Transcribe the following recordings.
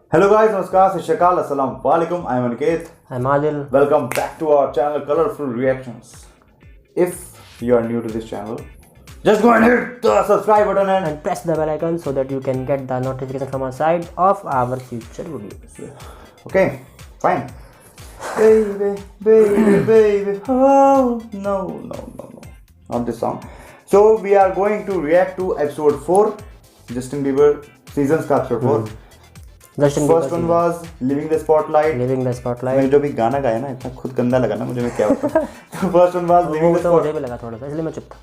Hello guys, Namaskar, Shakal, Assalamu Alaikum, I am Aniket. I'm Adil. Welcome back to our channel Colorful Reactions. If you are new to this channel, just go and hit the subscribe button And press the bell icon so that you can get the notification from our side of our future videos. Okay, fine. Baby, oh, no, not this song. So we are going to react to episode 4, Justin Bieber Seasons का episode 4. Justin First one was Living the Spotlight. Living the Spotlight. मैंने जो भी गाना गाया ना इतना खुद गंदा लगा ना मुझे, मैं क्या बताऊं. First one was Living the तो मुझे Spotlight. भी लगा थोड़ा सा, इसलिए मैं चुप था.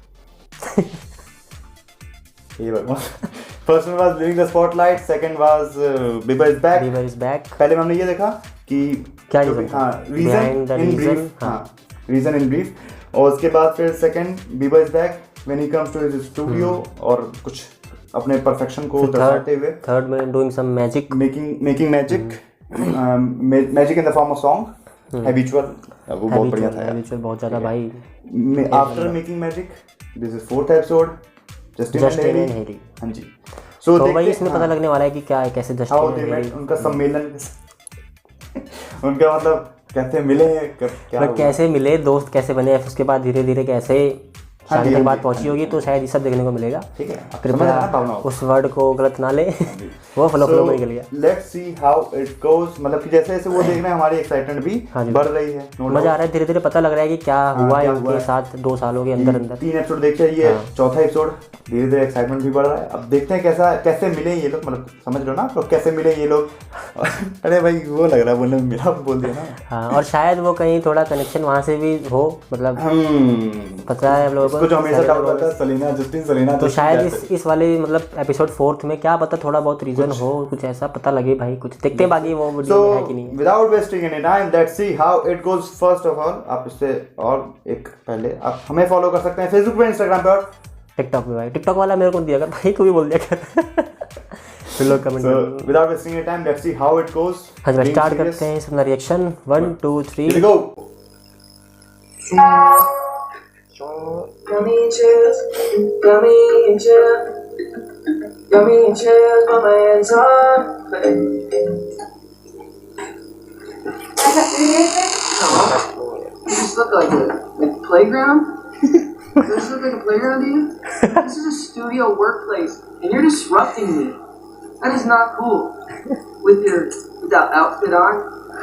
ये भगवान. First one was Living the Spotlight. Second was Bieber is back. Bieber is back. पहले में हमने ये देखा कि क्या जो भी, reason? हाँ, Behind the reason in reason, brief, हाँ, reason in brief. और उसके बाद फिर second Bieber is back when he comes to his studio और कुछ अपने perfection को दर्शाते हुए. Third में doing some magic. Making magic, magic in the form of song. Habitual, वो बहुत बढ़िया था यार. Habitual बहुत ज़्यादा भाई. After making magic, this is 4th episode. Justin and Hailey. हाँ जी. तो भाई इसमें पता लगने वाला है कि क्या है, कैसे जस्टिन एंड हेली उनका सम्मेलन उनका मतलब कैसे मिले क्या कैसे मिले, दोस्त कैसे बने, उसके बाद धीरे धीरे कैसे शादी तक बात पहुंची होगी, तो शायद ये सब देखने को मिलेगा. ठीक है, कृपया उस वर्ड को गलत ना ले. वो फ्लो में निकल गया. Let's see how it goes. मतलब कि जैसे जैसे वो देख रहे हैं हमारी एक्साइटमेंट भी बढ़ रही है. मजा आ रहा है, धीरे धीरे पता लग रहा है कि क्या हुआ है उनके साथ 2 सालों के अंदर. 3 एपिसोड देखते हैं, ये 4था एपिसोड. धीरे धीरे एक्साइटमेंट भी बढ़ रहा है. अब देखते हैं कैसे मिले ये लोग. मतलब समझ लो ना, तो कैसे मिले ये लोग. अरे भाई वो लग रहा है बोलने मिला, बोल दिया ना. हाँ, और शायद वो कहीं थोड़ा कनेक्शन वहाँ से भी हो. मतलब पता है हम लोगों को जो हमेशा डाउट रहता है सलीना, जस्टिन सलीना. तो शायद इस वाले मतलब एपिसोड 4th में क्या पता थोड़ा बहुत रीजन हो, कुछ ऐसा पता लगे भाई. कुछ देखते बाकी वो वीडियो में है कि नहीं. Without wasting any time let's see how it goes. First of all आप इससे और एक पहले आप हमें फॉलो कर सकते हैं फेसबुक पे, इंस्टाग्राम पे और टिकटॉक पे. भाई टिकटॉक वाला मेरे को दिया कर भाई, को भी बोल दिया कर. फिर लोग कमेंट कर. Without wasting any time let's see how it goes. हम स्टार्ट करते हैं इसका reaction. 1 2 3 let's go. Gummy chills, gummy chills, but my hands are You just look like a playground? Does this look like a playground to you? This is a studio workplace, and you're disrupting me. That is not cool. With that outfit on,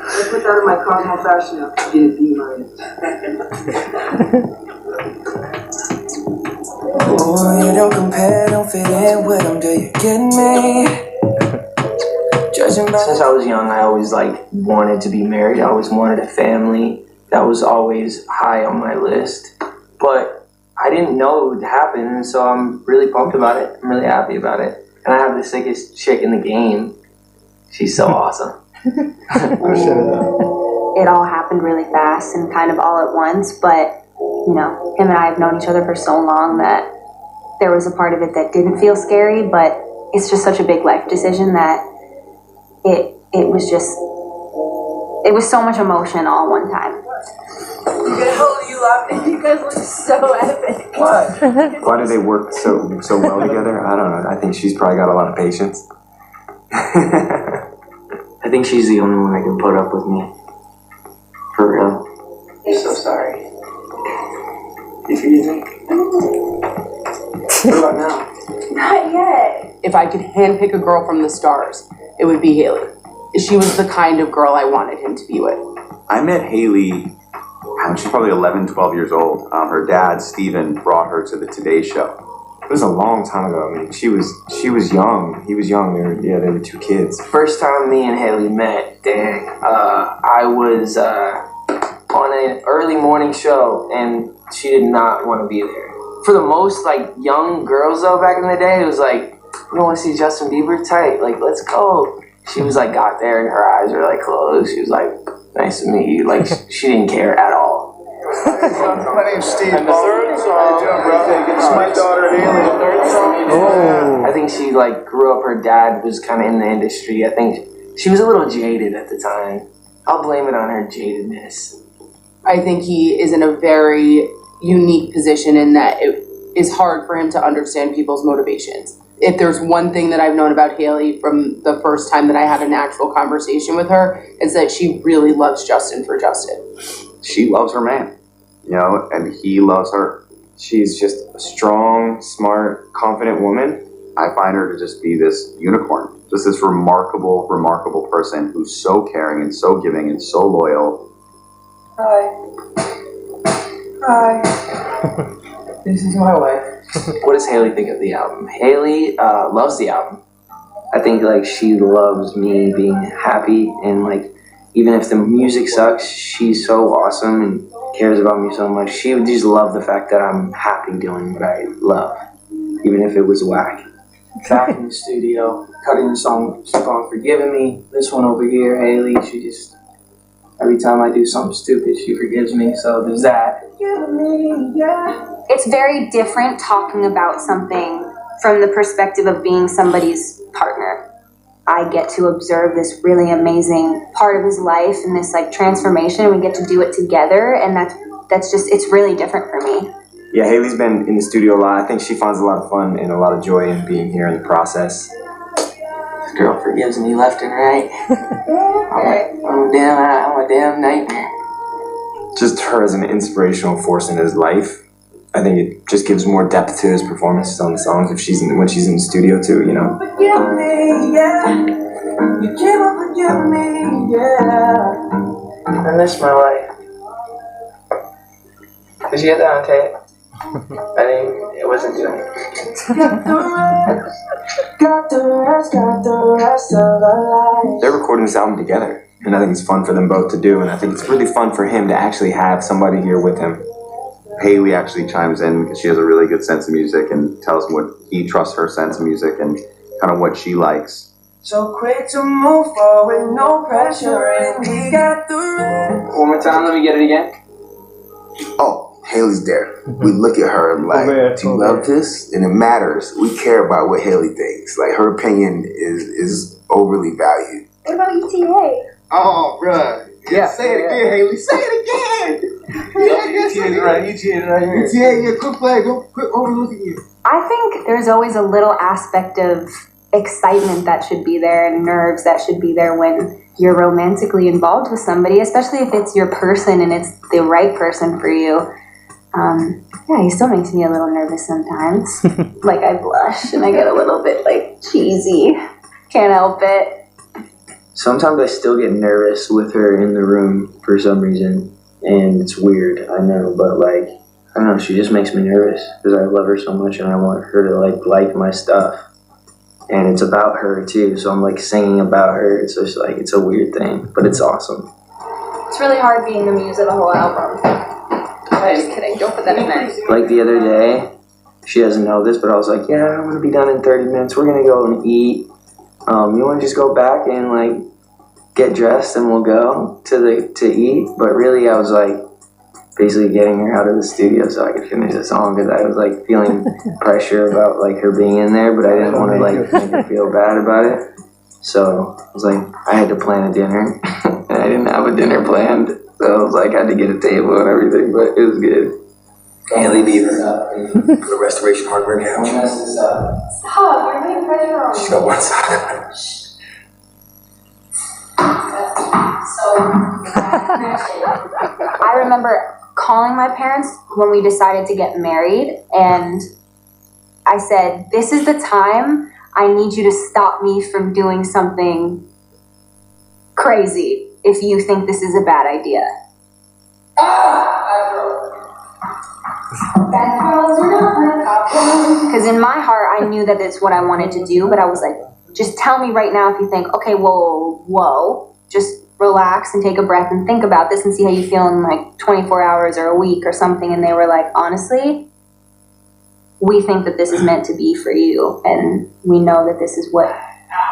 I put that in my Cosmo fashion outfit. Get a B-. Oh, you don't compare, don't fit in with them, do you get me? Since I was young, I always wanted to be married. I always wanted a family. That was always high on my list. But I didn't know it would happen, and so I'm really pumped about it. I'm really happy about it. And I have the sickest chick in the game. She's so awesome. It all happened really fast and kind of all at once, but you know, him and I have known each other for so long that there was a part of it that didn't feel scary, but it's just such a big life decision that it was so much emotion all one time. You guys, you laughing? You guys look so epic. What? Why do they work so well together? I don't know. I think she's probably got a lot of patience. I think she's the only one that can put up with me. For real. I'm so sorry. You freezing? What about now? Not yet. If I could handpick a girl from the stars, it would be Hailey. She was the kind of girl I wanted him to be with. I met Hailey, she's probably 11, 12 years old. Her dad, Steven, brought her to the Today Show. It was a long time ago. I mean, she was young. He was young. They were 2 kids. First time me and Hailey met, dang, I was on an early morning show and she did not want to be there. For the most young girls though back in the day, it was like, you want to see Justin Bieber? Tight, let's go. She was got there and her eyes were closed. She was nice to meet you. She didn't care at all. My name's Steve. How you doing, bro? This is my daughter, Hailey. Oh. I think she grew up. Her dad was kind of in the industry. I think she was a little jaded at the time. I'll blame it on her jadedness. I think he is in a very unique position in that it is hard for him to understand people's motivations. if there's one thing that I've known about Hailey from the first time that I had an actual conversation with her, is that she really loves Justin for Justin. She loves her man, you know, and he loves her. She's just a strong, smart, confident woman. I find her to just be this unicorn, just this remarkable, remarkable person who's so caring and so giving and so loyal. Hi. This is my wife. What does Hailey think of the album? Hailey loves the album. I think like she loves me being happy, and like even if the music sucks, she's so awesome and cares about me so much. She would just love the fact that I'm happy doing what I love, even if it was whack. Back in the studio, cutting the song, keep on forgiving me. This one over here, Hailey, she just, every time I do something stupid, she forgives me, so there's that. It's very different talking about something from the perspective of being somebody's partner. I get to observe this really amazing part of his life and this like transformation, and we get to do it together, and that's just, it's really different for me. Yeah, Hailey's been in the studio a lot. I think she finds a lot of fun and a lot of joy in being here in the process. This girl forgives me left and right. I'm a damn nightmare. Just her as an inspirational force in his life. I think it just gives more depth to his performances on the songs when she's in the studio too, you know. Forgive me, yeah. You came up and forgive me, yeah. I miss my wife. Did you get that on tape? It wasn't doing it. Got the rest of our lives. They're recording this album together, and I think it's fun for them both to do, and I think it's really fun for him to actually have somebody here with him. Hailey actually chimes in because she has a really good sense of music and tells him what he trusts her sense of music and kind of what she likes. So quick to move forward, no pressure, and we got the rest. One more time, let me get it again. Oh, Hailey's there. We look at her and like, do you love this? And it matters. We care about what Hailey thinks. Like, her opinion is overly valued. What about ETA? Oh, bruh. Yeah. Say it again, Hailey. Say it again. ETA's right here. ETA, yeah, quick play. Go quick overlook again. I think there's always a little aspect of excitement that should be there and nerves that should be there when you're romantically involved with somebody, especially if it's your person and it's the right person for you. Yeah, he still makes me a little nervous sometimes. Like, I blush and I get a little bit like cheesy. Can't help it. Sometimes I still get nervous with her in the room for some reason, and it's weird, I know, but like, I don't know, she just makes me nervous because I love her so much and I want her to like my stuff. And it's about her too, so I'm like singing about her. It's just like, it's a weird thing, but it's awesome. It's really hard being the muse of the whole album. I'm just kidding, don't put that in there. Like the other day, she doesn't know this, but I was like, yeah, I'm gonna be done in 30 minutes. We're gonna go and eat. You wanna just go back and like get dressed and we'll go to eat? But really I was like basically getting her out of the studio so I could finish the song because I was like feeling pressure about like her being in there, but I didn't want to like make her feel bad about it. So I was like, I had to plan a dinner and I didn't have a dinner planned. So I was like, I had to get a table and everything, but it was good. Hailey Bieber, the restoration hardware now. Stop, you're making pressure on me. She's got one side. I remember calling my parents when we decided to get married, and I said, this is the time I need you to stop me from doing something crazy if you think this is a bad idea. Because in my heart, I knew that it's what I wanted to do, but I was like, just tell me right now if you think, okay, whoa, just relax and take a breath and think about this and see how you feel in like 24 hours or a week or something. And they were like, honestly, we think that this is meant to be for you, and we know that this is what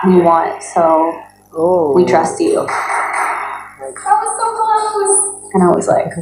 we want, so we trust you. That was so close. And I was like,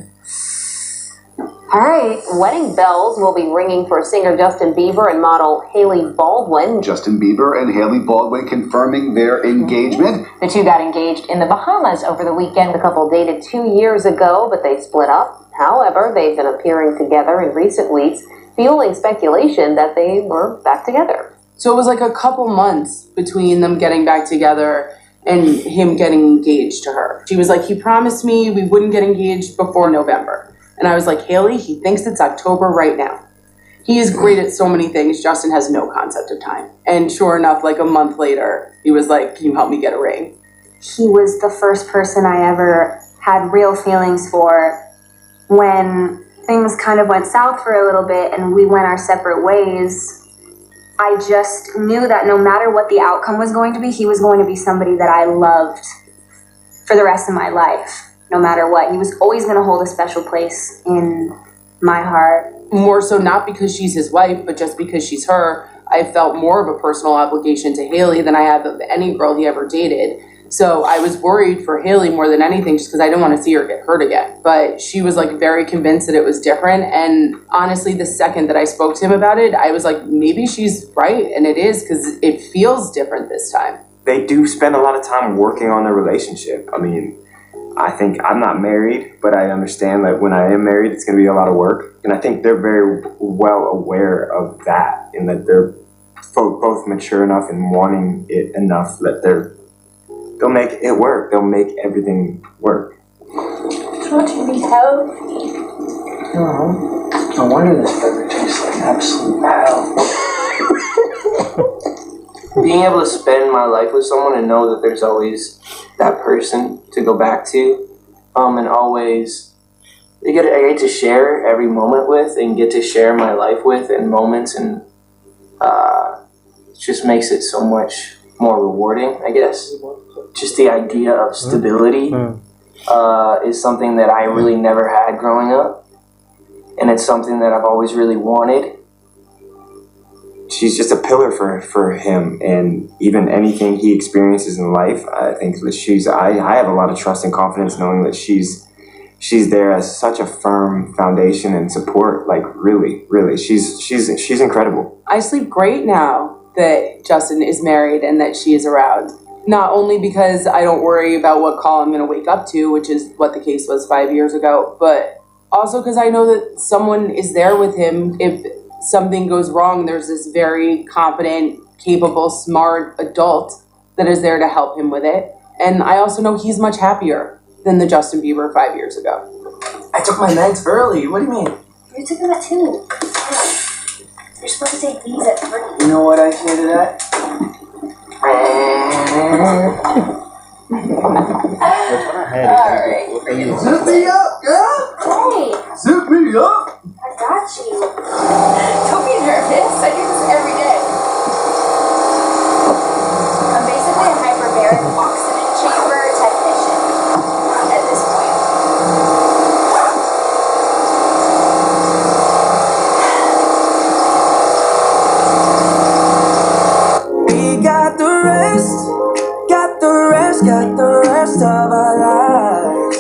all right. Wedding bells will be ringing for singer Justin Bieber and model Hailey Baldwin. Justin Bieber and Hailey Baldwin confirming their engagement. The two got engaged in the Bahamas over the weekend. The couple dated 2 years ago, but they split up. However, they've been appearing together in recent weeks, fueling speculation that they were back together. So it was like a couple months between them getting back together and him getting engaged to her. She was like, he promised me we wouldn't get engaged before November. And I was like, Hailey, he thinks it's October right now. He is great at so many things. Justin has no concept of time. And sure enough, like a month later, he was like, can you help me get a ring? He was the first person I ever had real feelings for when things kind of went south for a little bit and we went our separate ways. I just knew that no matter what the outcome was going to be, he was going to be somebody that I loved for the rest of my life, no matter what. He was always going to hold a special place in my heart. More so not because she's his wife, but just because she's her. I felt more of a personal obligation to Hailey than I have of any girl he ever dated. So I was worried for Hailey more than anything just because I didn't want to see her get hurt again. But she was like very convinced that it was different. And honestly, the second that I spoke to him about it, I was like, maybe she's right. And it is, because it feels different this time. They do spend a lot of time working on their relationship. I mean, I think I'm not married, but I understand that when I am married, it's going to be a lot of work. And I think they're very well aware of that, and that they're both mature enough and wanting it enough that they'll make it work. They'll make everything work. Don't you need help? No wonder this burger tastes like absolute hell. Being able to spend my life with someone and know that there's always that person to go back to, and always I get to share every moment with and get to share my life with and moments, and it just makes it so much more rewarding, I guess. Just the idea of stability is something that I really never had growing up, and it's something that I've always really wanted. She's just a pillar for him, and even anything he experiences in life, I think that I have a lot of trust and confidence knowing that she's there as such a firm foundation and support. Like really, she's incredible. I sleep great now that Justin is married and that she is around. Not only because I don't worry about what call I'm going to wake up to, which is what the case was 5 years ago, but also because I know that someone is there with him. If something goes wrong, there's this very competent, capable, smart adult that is there to help him with it. And I also know he's much happier than the Justin Bieber 5 years ago. I took my meds early. What do you mean? You took them at 2. You're supposed to take these at 3. You know what I say to that? Alright. Zip me up, girl! Hey, Zip me up! I got you. Don't be nervous. I do this every day. I'm basically a hyperbaric oxygen chamber technician at this point. We got the rest of our lives.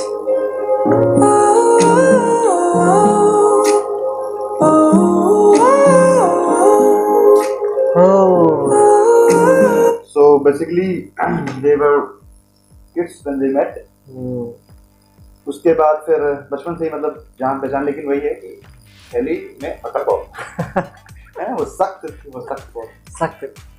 So basically, they were kids when they met. उसके बाद फिर बचपन से ही मतलब जान पहचान, लेकिन वही है कि हेली में अकड़ बहुत है, वो सख्त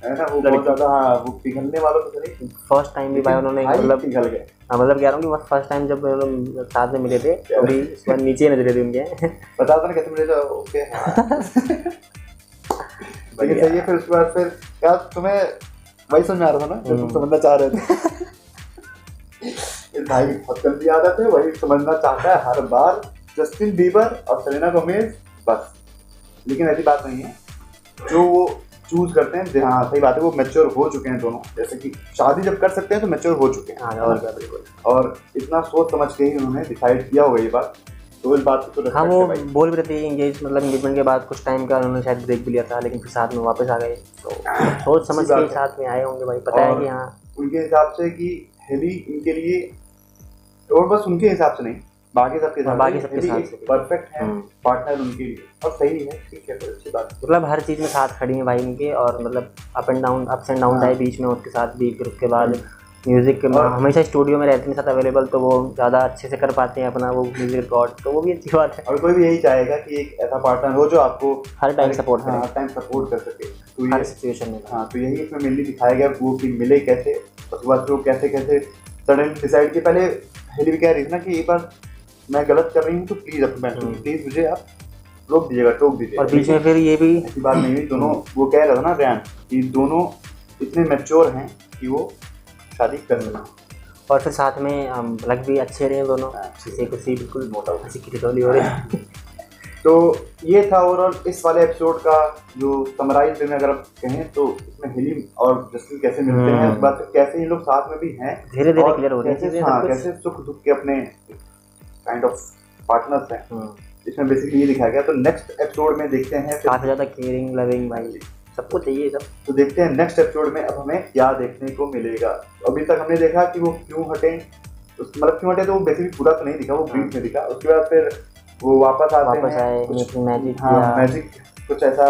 है ना, वो बहुत ज्यादा, हाँ, वो पिघलने वालों को नहीं। फर्स्ट टाइम भी भाई उन्होंने मतलब पिघल गए। हाँ, मतलब कह रहा हूँ कि फर्स्ट टाइम जब उन्होंने साथ में मिले थे तो भी इस बार नीचे नजरे थे उनके। बता दो ना कैसे मिले थे। ओके लेकिन सही है। फिर उसके बाद फिर क्या तुम्हें वही समझ आ रहा था ना जो तुम समझना चाह रहे थे। भाई बहुत गंदी आदत है, वही समझना चाहता है हर बार, जस्टिन बीबर और सेलेना गोमेज बस। लेकिन ऐसी बात नहीं है, जो वो चूज करते हैं, हाँ सही बात है, वो मैच्योर हो चुके हैं दोनों। जैसे कि शादी जब कर सकते हैं तो मैच्योर हो चुके हैं। और इतना सोच समझ के ही उन्होंने डिसाइड किया होगा ये बात, तो इस बात को। हाँ, वो बोल भी रहे थे एंगेजमेंट के बाद कुछ टाइम का उन्होंने शायद ब्रेक भी लिया था, लेकिन फिर साथ में वापस आ गए, तो सोच समझ के साथ में आए होंगे भाई। पता है कि हाँ उनके हिसाब से कि हेली इनके लिए, और बस उनके हिसाब से नहीं, बाकी सबके हिसाब से परफेक्ट है पार्टनर उनके लिए, और सही है, ठीक है, अच्छी बात। मतलब हर चीज़ में साथ खड़ी है भाई उनके, और मतलब अप्स एंड डाउन आए बीच में उसके साथ भी, फिर उसके बाद म्यूजिक हमेशा स्टूडियो में रहते हैं साथ अवेलेबल, तो वो ज़्यादा अच्छे से कर पाते हैं अपना वो म्यूजिक रिकॉर्ड, तो वो भी अच्छी बात है। और कोई भी यही चाहेगा कि एक ऐसा पार्टनर हो जो आपको हर टाइम सपोर्ट करे, हर टाइम सपोर्ट कर सके, तो हर ये सिचुएशन में। हाँ, तो यही इसमें मेनली दिखाया गया वो कि मिले कैसे, उसके बाद वो कैसे कैसे सडनली डिसाइड किया। पहले हेली भी कह रही थी ना कि एक बार मैं गलत कर रही हूँ तो प्लीज प्लीज मुझे आप रोक दीजिएगा, टोक दीजिएगा। और बीच में फिर ये भी ऐसी बात नहीं हुई, दोनों वो कह रहा था ना रैन कि दोनों इतने मैच्योर हैं कि वो शादी कर सकें। और फिर साथ में लग भी अच्छे रहे दोनों, किसी खुशी बिल्कुल हंसी की ठिठोली हो रही। तो ये था ओवरऑल इस वाले एपिसोड का जो समराइज में अगर आप कहें तो इसमें हेली और जस्टिन कैसे मिलते हैं, उसके बाद कैसे ये लोग साथ में भी हैं, धीरे धीरे क्लियर हो रही है चीजें। हाँ, कैसे सुख दुख के अपने काइंड ऑफ पार्टनर्स हैं, इसमें बेसिकली ये दिखाया गया। तो नेक्स्ट एपिसोड में देखते हैं, काफी ज्यादा केयरिंग लविंग भाई सबको चाहिए सब। तो देखते हैं नेक्स्ट एपिसोड में अब हमें क्या देखने को मिलेगा। अभी तक हमने देखा कि वो क्यों हटे, मतलब क्यों हटे तो वो बेसिकली पूरा तो नहीं दिखा, वो बीच में दिखा। उसके बाद फिर वो वापस आते हैं, मैजिक, हाँ मैजिक कुछ ऐसा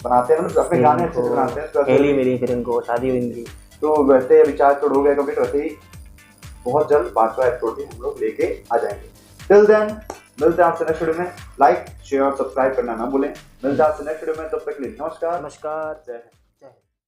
बनाते हैं, मतलब अपने गाने अच्छे से बनाते हैं। हेली मेरी फिर इनको शादी हुई इनकी, तो वैसे अभी 4 एपिसोड हो गए कंप्लीट, वैसे ही बहुत जल्द 5वां एपिसोड भी हम लोग लेके आ जाएंगे। टिल देन मिलते हैं आपसे नेक्स्ट वीडियो में। लाइक शेयर और सब्सक्राइब करना ना भूलें। मिलते हैं आपसे नेक्स्ट वीडियो में, तब तक के लिए नमस्कार। नमस्कार, जय हिंद।